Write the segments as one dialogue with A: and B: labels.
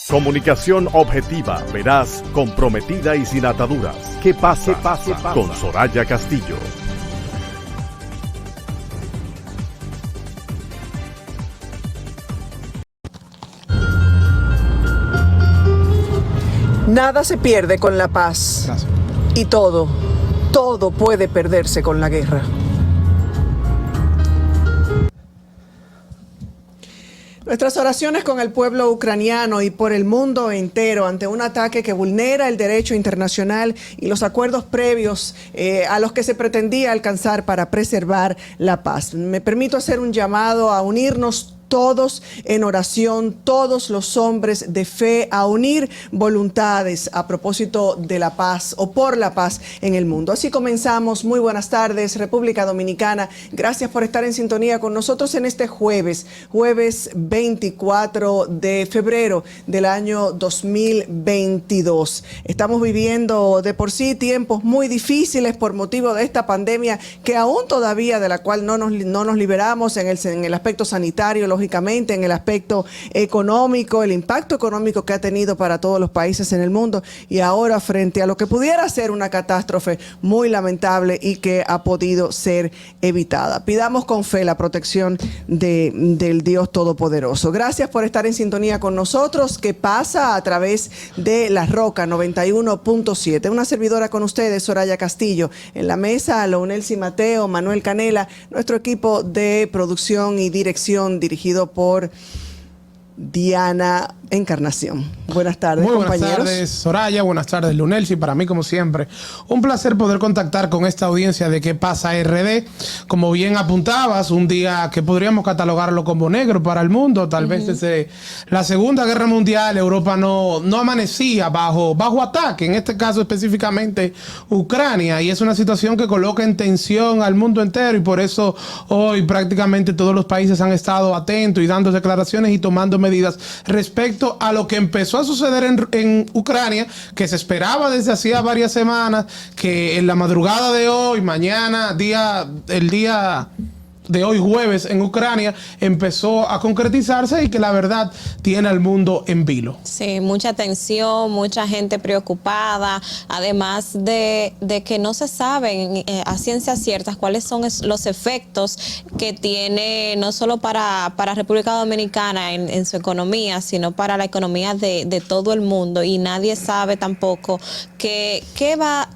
A: Comunicación objetiva, veraz, comprometida y sin ataduras. ¿Qué pasa? Con Soraya Castillo.
B: Nada se pierde con la paz.
C: Gracias.
B: Y todo puede perderse con la guerra. Nuestras oraciones con el pueblo ucraniano y por el mundo entero ante un ataque que vulnera el derecho internacional y los acuerdos previos a los que se pretendía alcanzar para preservar la paz. Me permito hacer un llamado a unirnos todos en oración, todos los hombres de fe, a unir voluntades a propósito de la paz o por la paz en el mundo. Así comenzamos. Muy buenas tardes, República Dominicana. Gracias por estar en sintonía con nosotros en este jueves 24 de febrero del año 2022. Estamos viviendo de por sí tiempos muy difíciles por motivo de esta pandemia que aún todavía de la cual no nos liberamos en el aspecto sanitario, lógicamente, en el aspecto económico, el impacto económico que ha tenido para todos los países en el mundo, y ahora frente a lo que pudiera ser una catástrofe muy lamentable y que ha podido ser evitada. Pidamos con fe la protección del Dios Todopoderoso. Gracias por estar en sintonía con nosotros. ¿Qué pasa? A través de La Roca 91.7. Una servidora con ustedes, Soraya Castillo. En la mesa, Lounelsi Mateo, Manuel Canela, nuestro equipo de producción y dirección dirigido por Diana Encarnación. Buenas tardes, compañeros.
C: Buenas tardes, Soraya. Buenas tardes, Lounelsi. Para mí, como siempre, un placer poder contactar con esta audiencia de ¿Qué pasa RD? Como bien apuntabas, un día que podríamos catalogarlo como negro para el mundo. Tal vez desde la Segunda Guerra Mundial, Europa no amanecía bajo ataque, en este caso específicamente Ucrania. Y es una situación que coloca en tensión al mundo entero, y por eso hoy prácticamente todos los países han estado atentos y dando declaraciones y tomando medidas respecto a lo que empezó a suceder en Ucrania, que se esperaba desde hacía varias semanas, que en la madrugada de hoy, mañana, el día de hoy jueves en Ucrania, empezó a concretizarse y que la verdad tiene al mundo en vilo.
D: Sí, mucha tensión, mucha gente preocupada, además de que no se saben a ciencia cierta cuáles son los efectos que tiene no solo para República Dominicana en su economía, sino para la economía de todo el mundo, y nadie sabe tampoco qué va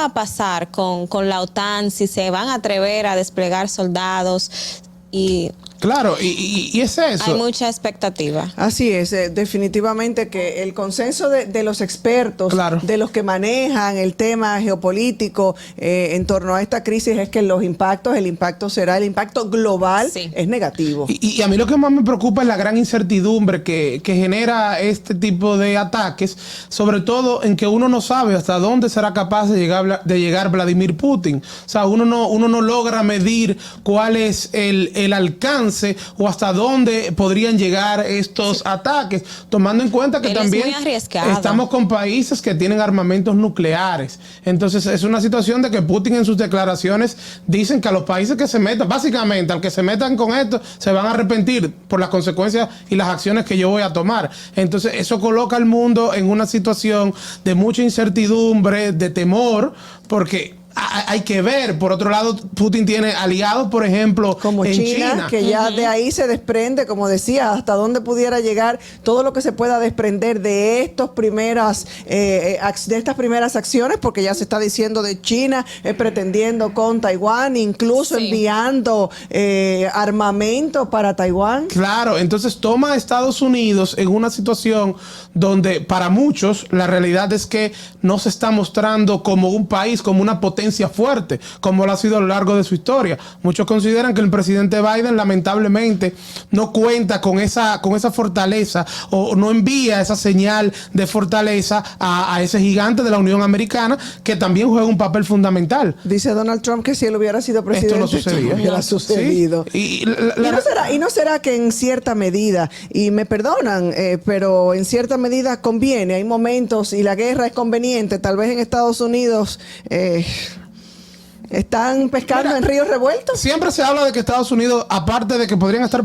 D: a pasar con la OTAN, si se van a atrever a desplegar soldados y...
C: Claro, y es eso.
D: Hay mucha expectativa.
B: Así es, definitivamente que el consenso de los expertos,
C: claro,
B: de los que manejan el tema geopolítico en torno a esta crisis, es que el impacto global, sí, es negativo.
C: Y a mí lo que más me preocupa es la gran incertidumbre que genera este tipo de ataques, sobre todo en que uno no sabe hasta dónde será capaz de llegar Vladimir Putin. O sea, uno no logra medir cuál es el alcance o hasta dónde podrían llegar estos ataques, tomando en cuenta que también estamos con países que tienen armamentos nucleares. Entonces es una situación de que Putin en sus declaraciones dicen que a los países que se metan, básicamente al que se metan con esto, se van a arrepentir por las consecuencias y las acciones que yo voy a tomar. Entonces eso coloca al mundo en una situación de mucha incertidumbre, de temor, porque hay que ver, por otro lado, Putin tiene aliados, por ejemplo,
B: como
C: en
B: China, que ya de ahí se desprende, como decía, hasta dónde pudiera llegar todo lo que se pueda desprender de estas primeras acciones, porque ya se está diciendo de China pretendiendo con Taiwán, incluso sí, enviando armamento para Taiwán.
C: Claro, entonces toma a Estados Unidos en una situación donde para muchos la realidad es que no se está mostrando como un país, como una potencia fuerte, como lo ha sido a lo largo de su historia. Muchos consideran que el presidente Biden lamentablemente no cuenta con esa fortaleza, o no envía esa señal de fortaleza a ese gigante de la Unión Americana, que también juega un papel fundamental.
B: Dice Donald Trump que si él hubiera sido presidente,
C: esto no sucedía.
B: Hubiera sucedido.
C: ¿Sí?
B: ¿Y no será que en cierta medida, y me perdonan, pero en cierta medida conviene, hay momentos y la guerra es conveniente, tal vez en Estados Unidos ¿Están pescando en ríos revueltos?
C: Siempre se habla de que Estados Unidos, aparte de que podrían estar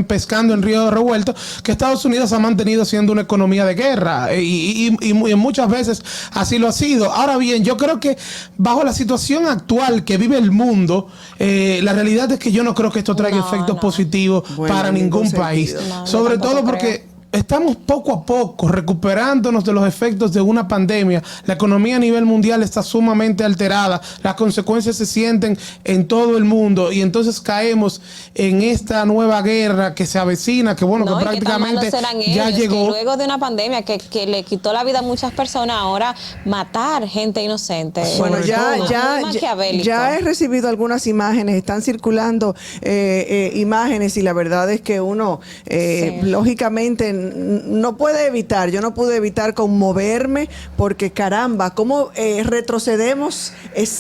C: pescando en ríos revueltos, que Estados Unidos ha mantenido siendo una economía de guerra y muchas veces así lo ha sido. Ahora bien, yo creo que bajo la situación actual que vive el mundo, la realidad es que yo no creo que esto traiga efectos positivos para ningún país. Sobre todo porque estamos poco a poco recuperándonos de los efectos de una pandemia. La economía a nivel mundial está sumamente alterada. Las consecuencias se sienten en todo el mundo y entonces caemos en esta nueva guerra que se avecina, que bueno, que prácticamente ya llegó.
D: Luego de una pandemia que le quitó la vida a muchas personas, ahora matar gente inocente.
B: Bueno, ya he recibido algunas imágenes, están circulando imágenes y la verdad es que uno lógicamente no puede evitar, yo no pude evitar conmoverme porque caramba, cómo retrocedemos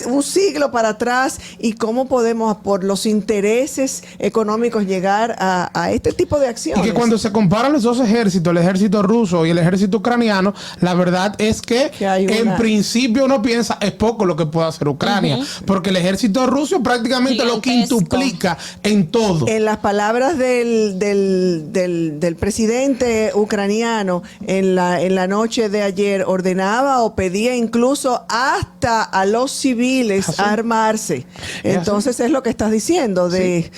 B: un siglo para atrás y cómo podemos por los intereses económicos llegar a este tipo de acciones.
C: Y que cuando se comparan los dos ejércitos, el ejército ruso y el ejército ucraniano, la verdad es que en principio uno piensa es poco lo que puede hacer Ucrania, porque el ejército ruso prácticamente lo quintuplica en todo.
B: En las palabras del presidente ucraniano en la noche de ayer ordenaba o pedía incluso hasta a los civiles a armarse. Entonces es lo que estás diciendo de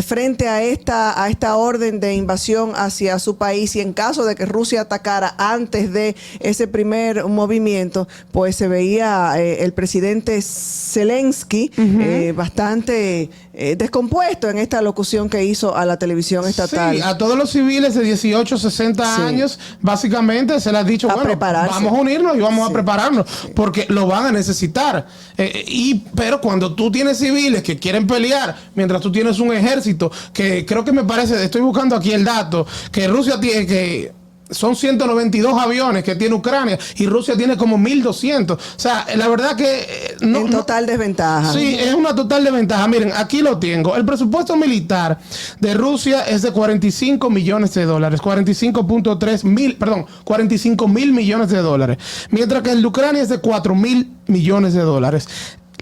B: frente a esta orden de invasión hacia su país y en caso de que Rusia atacara antes de ese primer movimiento, pues se veía el presidente Zelensky bastante descompuesto en esta locución que hizo a la televisión estatal.
C: Sí, a todos los civiles de 18, 60 años, básicamente se les ha dicho, vamos a unirnos y vamos a prepararnos, porque lo van a necesitar. Pero cuando tú tienes civiles que quieren pelear, mientras tú tienes un ejército, que creo que me parece, estoy buscando aquí el dato, que Rusia tiene que... Son 192 aviones que tiene Ucrania y Rusia tiene como 1.200. O sea, la verdad que...
B: en total desventaja.
C: Sí, es una total desventaja. Miren, aquí lo tengo. El presupuesto militar de Rusia es de 45 millones de dólares. 45 mil millones de dólares. Mientras que el de Ucrania es de 4 mil millones de dólares.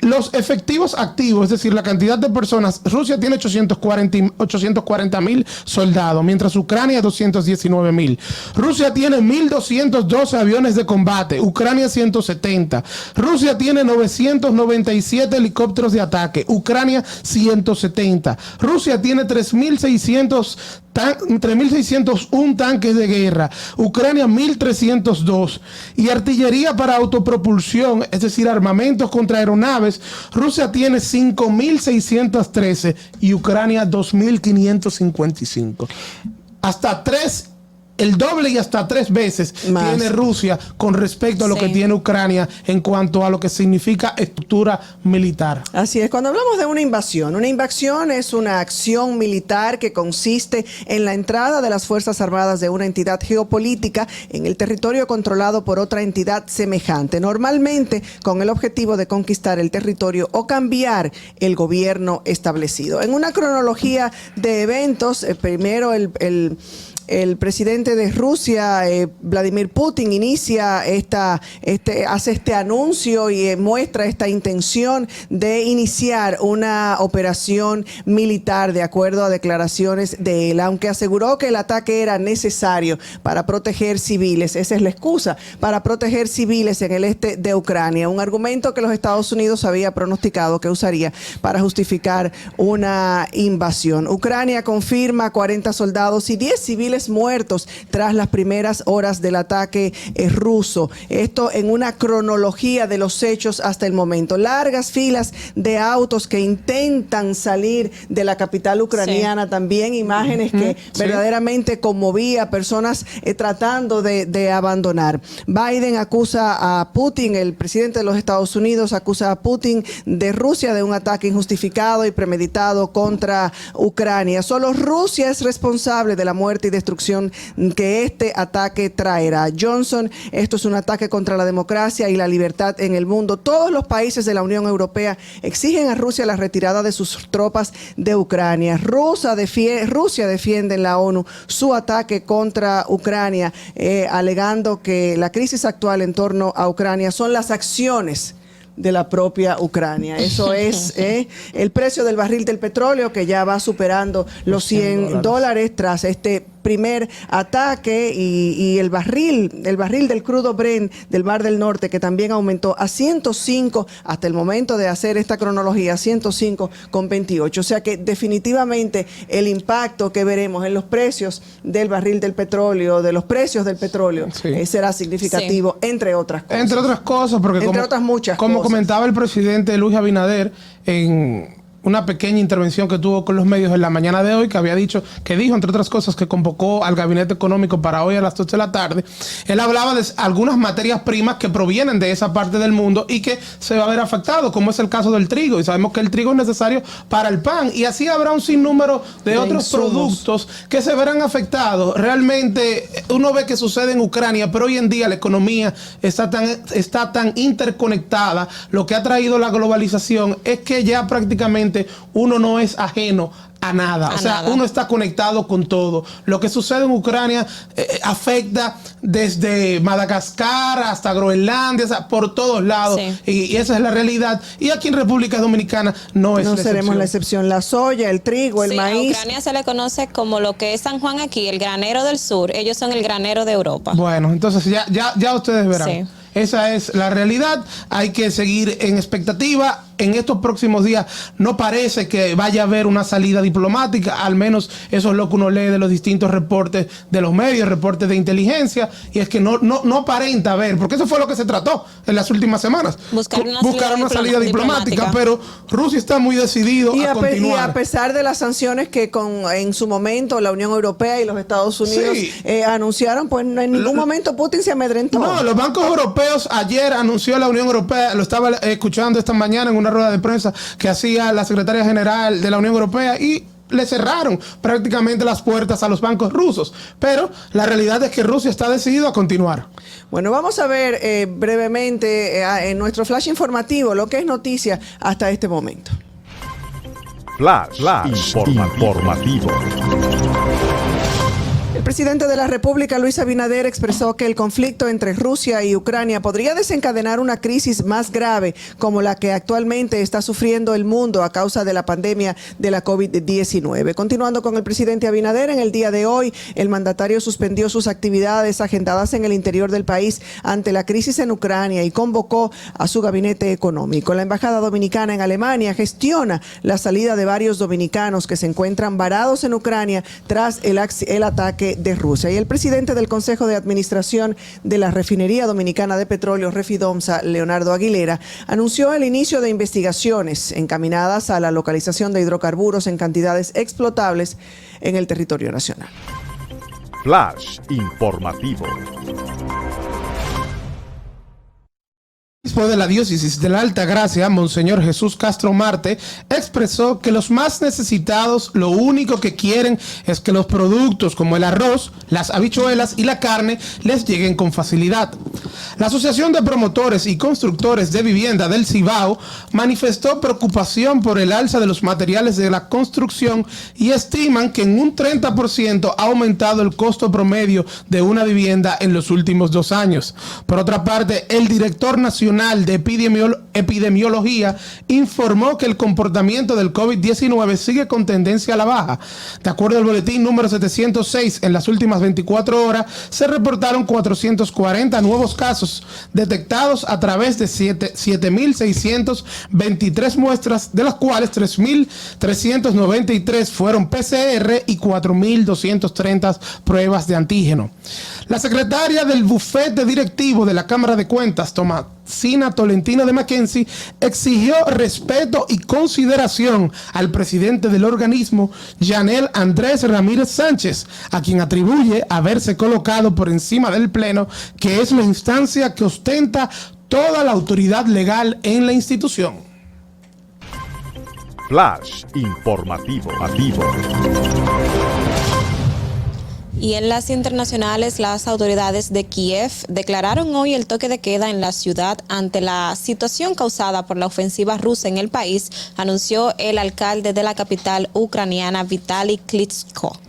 C: Los efectivos activos, es decir, la cantidad de personas, Rusia tiene 840 mil soldados, mientras Ucrania 219 mil. Rusia tiene 1.212 aviones de combate, Ucrania 170. Rusia tiene 997 helicópteros de ataque, Ucrania 170. Rusia tiene 3.601 tanques de guerra, Ucrania 1.302. Y artillería para autopropulsión, es decir, armamentos contra aeronaves, Rusia tiene 5.613 y Ucrania 2.555. El doble y hasta 3 veces más tiene Rusia con respecto a lo que tiene Ucrania en cuanto a lo que significa estructura militar.
B: Así es, cuando hablamos de una invasión es una acción militar que consiste en la entrada de las Fuerzas Armadas de una entidad geopolítica en el territorio controlado por otra entidad semejante, normalmente con el objetivo de conquistar el territorio o cambiar el gobierno establecido. En una cronología de eventos, primero el presidente de Rusia, Vladimir Putin, hace este anuncio y muestra esta intención de iniciar una operación militar de acuerdo a declaraciones de él, aunque aseguró que el ataque era necesario para proteger civiles. Esa es la excusa, para proteger civiles en el este de Ucrania, un argumento que los Estados Unidos había pronosticado que usaría para justificar una invasión. Ucrania confirma 40 soldados y 10 civiles muertos tras las primeras horas del ataque ruso. Esto en una cronología de los hechos hasta el momento. Largas filas de autos que intentan salir de la capital ucraniana, también imágenes que verdaderamente conmovía, personas tratando de abandonar. Biden acusa a Putin, el presidente de los Estados Unidos acusa a Putin de Rusia de un ataque injustificado y premeditado contra Ucrania. Solo Rusia es responsable de la muerte y destrucción que este ataque traerá. Johnson, esto es un ataque contra la democracia y la libertad en el mundo. Todos los países de la Unión Europea exigen a Rusia la retirada de sus tropas de Ucrania. Rusia defiende en la ONU su ataque contra Ucrania, alegando que la crisis actual en torno a Ucrania son las acciones de la propia Ucrania. Eso es el precio del barril del petróleo, que ya va superando los $100 tras este primer ataque, y el barril del crudo Brent del Mar del Norte, que también aumentó a 105 hasta el momento de hacer esta cronología, 105,28. O sea que definitivamente el impacto que veremos en los precios del barril del petróleo, de los precios del petróleo, será significativo, entre otras cosas.
C: Entre otras cosas, porque
B: otras muchas
C: como
B: cosas.
C: Comentaba el presidente Luis Abinader en una pequeña intervención que tuvo con los medios en la mañana de hoy, que dijo, entre otras cosas, que convocó al Gabinete Económico para hoy a las 8 de la tarde. Él hablaba de algunas materias primas que provienen de esa parte del mundo y que se va a ver afectado, como es el caso del trigo. Y sabemos que el trigo es necesario para el pan. Y así habrá un sinnúmero de otros productos que se verán afectados. Realmente uno ve que sucede en Ucrania, pero hoy en día la economía está tan interconectada. Lo que ha traído la globalización es que ya prácticamente uno no es ajeno a nada. Uno está conectado con todo. Lo que sucede en Ucrania afecta desde Madagascar hasta Groenlandia, por todos lados. Y esa es la realidad. Y aquí en República Dominicana no
B: seremos la excepción. La soya, el trigo, el maíz.
D: A Ucrania se le conoce como lo que es San Juan aquí, el granero del sur. Ellos son el granero de Europa.
C: Bueno, entonces ya ustedes verán. Esa es la realidad. Hay que seguir en expectativa. En estos próximos días no parece que vaya a haber una salida diplomática, al menos eso es lo que uno lee de los distintos reportes de los medios, reportes de inteligencia, y es que no aparenta haber, porque eso fue lo que se trató en las últimas semanas, buscar una salida diplomática, pero Rusia está muy decidido a continuar.
B: Y a pesar de las sanciones que en su momento la Unión Europea y los Estados Unidos anunciaron, pues en ningún momento Putin se amedrentó.
C: No, los bancos europeos, ayer anunció la Unión Europea, lo estaba escuchando esta mañana en una rueda de prensa que hacía la secretaria general de la Unión Europea, y le cerraron prácticamente las puertas a los bancos rusos. Pero la realidad es que Rusia está decidido a continuar.
B: Bueno, vamos a ver brevemente en nuestro flash informativo lo que es noticia hasta este momento.
A: Flash informativo.
B: El presidente de la República, Luis Abinader, expresó que el conflicto entre Rusia y Ucrania podría desencadenar una crisis más grave como la que actualmente está sufriendo el mundo a causa de la pandemia de la COVID-19. Continuando con el presidente Abinader, en el día de hoy, el mandatario suspendió sus actividades agendadas en el interior del país ante la crisis en Ucrania y convocó a su gabinete económico. La Embajada Dominicana en Alemania gestiona la salida de varios dominicanos que se encuentran varados en Ucrania tras el ataque de Rusia. Y el presidente del Consejo de Administración de la Refinería Dominicana de Petróleo, Refidomsa, Leonardo Aguilera, anunció el inicio de investigaciones encaminadas a la localización de hidrocarburos en cantidades explotables en el territorio nacional.
A: Flash informativo.
C: El obispo de la diócesis de la Alta Gracia, Monseñor Jesús Castro Marte, expresó que los más necesitados lo único que quieren es que los productos como el arroz, las habichuelas y la carne les lleguen con facilidad. La Asociación de Promotores y Constructores de Vivienda del Cibao manifestó preocupación por el alza de los materiales de la construcción y estiman que en un 30% ha aumentado el costo promedio de una vivienda en los últimos 2 años. Por otra parte, el director nacional de Epidemiología informó que el comportamiento del COVID-19 sigue con tendencia a la baja. De acuerdo al boletín número 706, en las últimas 24 horas se reportaron 440 nuevos casos detectados a través de 7.623 muestras, de las cuales 3.393 fueron PCR y 4.230 pruebas de antígeno. La secretaria del bufete directivo de la Cámara de Cuentas, Tomasina Tolentino de Mackenzie, exigió respeto y consideración al presidente del organismo, Yanel Andrés Ramírez Sánchez, a quien atribuye haberse colocado por encima del Pleno, que es la instancia que ostenta toda la autoridad legal en la institución.
A: Flash informativo.
D: Y en las internacionales, las autoridades de Kiev declararon hoy el toque de queda en la ciudad ante la situación causada por la ofensiva rusa en el país, anunció el alcalde de la capital ucraniana, Vitaly Klitschko.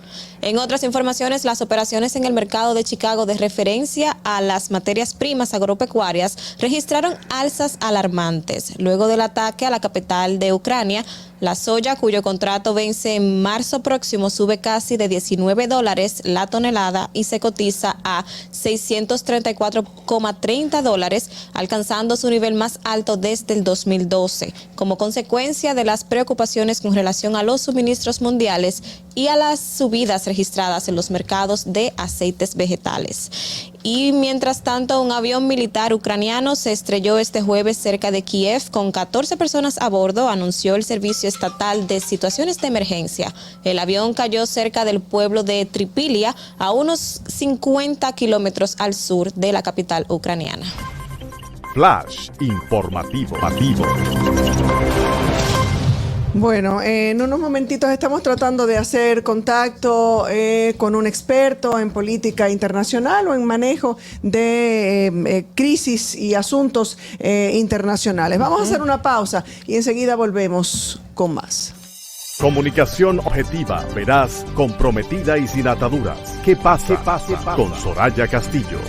D: En otras informaciones, las operaciones en el mercado de Chicago de referencia a las materias primas agropecuarias registraron alzas alarmantes. Luego del ataque a la capital de Ucrania, la soya, cuyo contrato vence en marzo próximo, sube casi de $19 la tonelada y se cotiza a $634,30, alcanzando su nivel más alto desde el 2012, como consecuencia de las preocupaciones con relación a los suministros mundiales y a las subidas registradas en los mercados de aceites vegetales. Y mientras tanto, un avión militar ucraniano se estrelló este jueves cerca de Kiev con 14 personas a bordo, anunció el Servicio Estatal de Situaciones de Emergencia. El avión cayó cerca del pueblo de Tripilia, a unos 50 kilómetros al sur de la capital ucraniana.
A: Flash informativo.
B: Bueno, en unos momentitos estamos tratando de hacer contacto con un experto en política internacional o en manejo de crisis y asuntos internacionales. Vamos a hacer una pausa y enseguida volvemos con más.
A: Comunicación objetiva, veraz, comprometida y sin ataduras. ¿Qué pasa? Con Soraya Castillo.